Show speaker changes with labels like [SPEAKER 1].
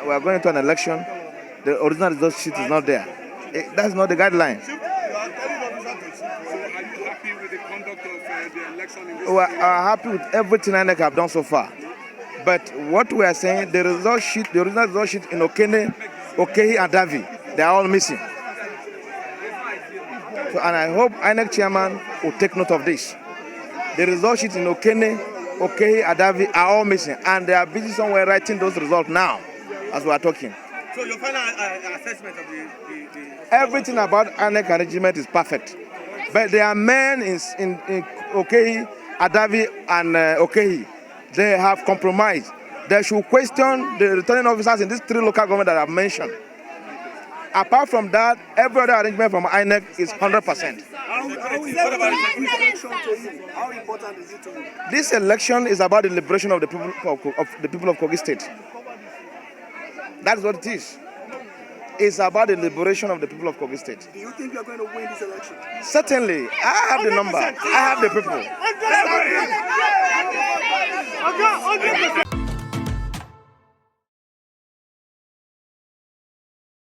[SPEAKER 1] we are going into an election, the original result sheet is not there. That's not the guideline.
[SPEAKER 2] So are you happy with the conduct of the election in this
[SPEAKER 1] We are happy with everything INEC have done so far. But what we are saying, the original result sheet in Okene, Okehi, and Adavi, they are all missing. So, and I hope INEC chairman will take note of this. The result sheet in Okene, Okehi, Adavi are all missing, and they are busy somewhere writing those results now, as we are talking.
[SPEAKER 3] So your final assessment of the
[SPEAKER 1] Everything about INEC arrangement is perfect, but there are men in Okehi, Adavi, and Okehi. They have compromised. They should question the returning officers in these 3 local governments that I've mentioned. Apart from that, every other arrangement from INEC is 100%.
[SPEAKER 2] How important is it to you?
[SPEAKER 1] This election is about the liberation of the people of Kogi State. That's what it is. It's about the liberation of the people of Kogi State.
[SPEAKER 2] Do you think you are going to win this election?
[SPEAKER 1] Certainly. I have the number. I have the people.